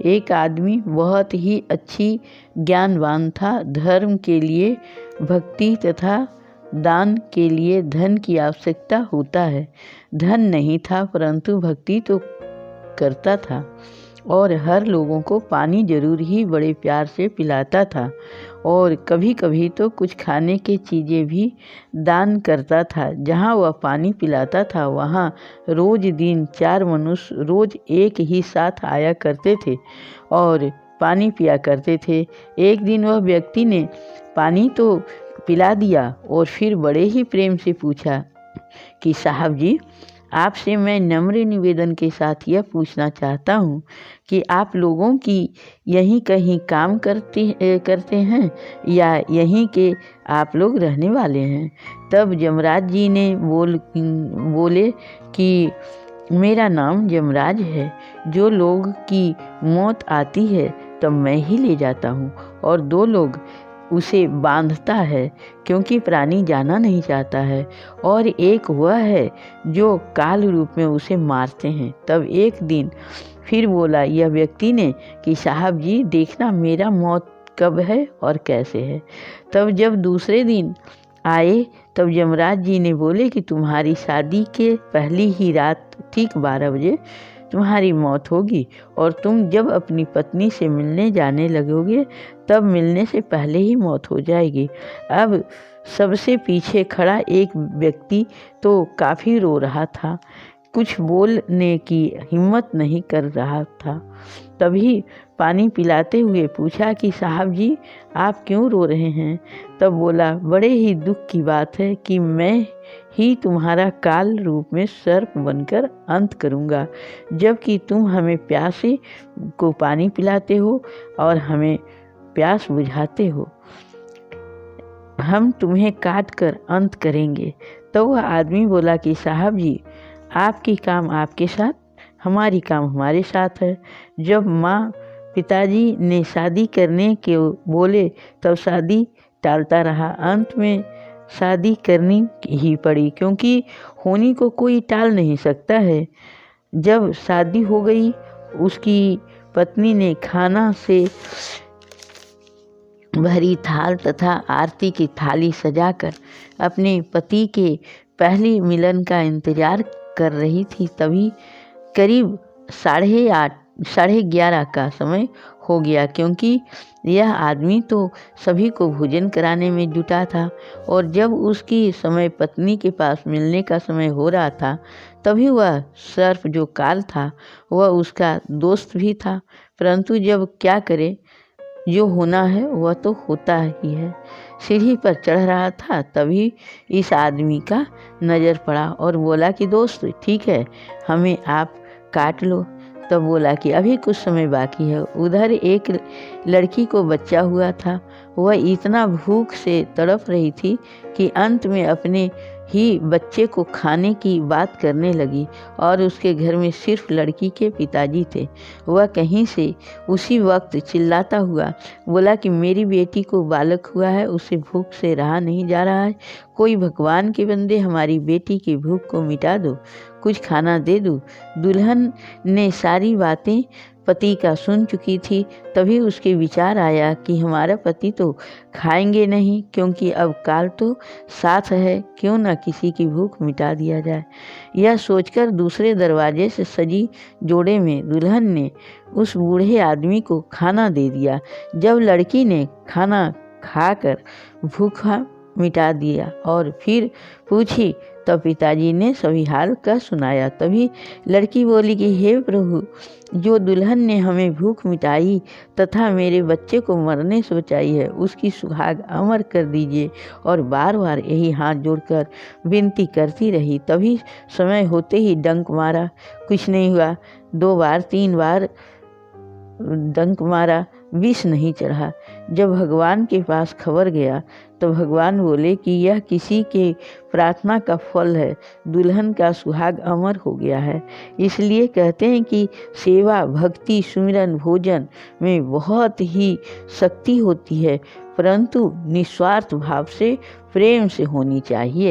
एक आदमी बहुत ही अच्छी ज्ञानवान था। धर्म के लिए भक्ति तथा दान के लिए धन की आवश्यकता होता है। धन नहीं था परंतु भक्ति तो करता था और हर लोगों को पानी जरूर ही बड़े प्यार से पिलाता था और कभी कभी तो कुछ खाने की चीज़ें भी दान करता था। जहाँ वह पानी पिलाता था वहाँ रोज दिन 4 मनुष्य रोज एक ही साथ आया करते थे और पानी पिया करते थे। एक दिन वह व्यक्ति ने पानी तो पिला दिया और फिर बड़े ही प्रेम से पूछा कि साहब जी, आपसे मैं नम्र निवेदन के साथ यह पूछना चाहता हूँ कि आप लोगों की यहीं कहीं काम करते हैं या यहीं के आप लोग रहने वाले हैं। तब यमराज जी ने बोले कि मेरा नाम यमराज है। जो लोग की मौत आती है तब मैं ही ले जाता हूँ और 2 लोग उसे बांधता है क्योंकि प्राणी जाना नहीं चाहता है और एक वह है जो काल रूप में उसे मारते हैं। तब एक दिन फिर बोला यह व्यक्ति ने कि साहब जी, देखना मेरा मौत कब है और कैसे है। तब जब दूसरे दिन आए तब यमराज जी ने बोले कि तुम्हारी शादी के पहली ही रात ठीक 12 बजे तुम्हारी मौत होगी और तुम जब अपनी पत्नी से मिलने जाने लगोगे तब मिलने से पहले ही मौत हो जाएगी। अब सबसे पीछे खड़ा एक व्यक्ति तो काफ़ी रो रहा था, कुछ बोलने की हिम्मत नहीं कर रहा था। तभी पानी पिलाते हुए पूछा कि साहब जी, आप क्यों रो रहे हैं। तब बोला, बड़े ही दुख की बात है कि मैं ही तुम्हारा काल रूप में सर्प बनकर अंत करूँगा, जबकि तुम हमें प्यासे को पानी पिलाते हो और हमें प्यास बुझाते हो। हम तुम्हें काट कर अंत करेंगे। तो वह आदमी बोला कि साहब जी, आपकी काम आपके साथ, हमारी काम हमारे साथ है। जब माँ पिताजी ने शादी करने के बोले तब शादी टालता रहा। अंत में शादी करनी ही पड़ी क्योंकि होनी को कोई टाल नहीं सकता है। जब शादी हो गई उसकी पत्नी ने खाना से भरी थाल तथा आरती की थाली सजाकर अपने पति के पहली मिलन का इंतजार कर रही थी। तभी करीब 11:30 का समय हो गया क्योंकि यह आदमी तो सभी को भोजन कराने में जुटा था और जब उसकी समय पत्नी के पास मिलने का समय हो रहा था तभी वह सर्प जो काल था वह उसका दोस्त भी था। परंतु जब क्या करे, जो होना है वह तो होता ही है। सीढ़ी पर चढ़ रहा था तभी इस आदमी का नज़र पड़ा और बोला कि दोस्त, ठीक है, हमें आप काट लो। तब बोला कि अभी कुछ समय बाकी है। उधर एक लड़की को बच्चा हुआ था। वह इतना भूख से तड़प रही थी कि अंत में अपने ही बच्चे को खाने की बात करने लगी और उसके घर में सिर्फ लड़की के पिताजी थे। वह कहीं से उसी वक्त चिल्लाता हुआ बोला कि मेरी बेटी को बालक हुआ है, उसे भूख से रहा नहीं जा रहा है। कोई भगवान के बंदे हमारी बेटी की भूख को मिटा दो, कुछ खाना दे दो। दुल्हन ने सारी बातें पति का सुन चुकी थी। तभी उसके विचार आया कि हमारा पति तो खाएंगे नहीं क्योंकि अब काल तो साथ है, क्यों न किसी की भूख मिटा दिया जाए। यह सोचकर दूसरे दरवाजे से सजी जोड़े में दुल्हन ने उस बूढ़े आदमी को खाना दे दिया। जब लड़की ने खाना खाकर भूखा मिटा दिया और फिर पूछी तब पिताजी ने सभी हाल का सुनाया। तभी लड़की बोली कि हे प्रभु, जो दुल्हन ने हमें भूख मिटाई तथा मेरे बच्चे को मरने से बचाई है उसकी सुहाग अमर कर दीजिए। और बार बार यही हाथ जोड़कर विनती करती रही। तभी समय होते ही डंक मारा, कुछ नहीं हुआ। 2 बार 3 बार डंक मारा, विष नहीं चढ़ा। जब भगवान के पास खबर गया तो भगवान बोले कि यह किसी के प्रार्थना का फल है, दुल्हन का सुहाग अमर हो गया है। इसलिए कहते हैं कि सेवा, भक्ति, सुमिरन, भोजन में बहुत ही शक्ति होती है, परंतु निस्वार्थ भाव से प्रेम से होनी चाहिए।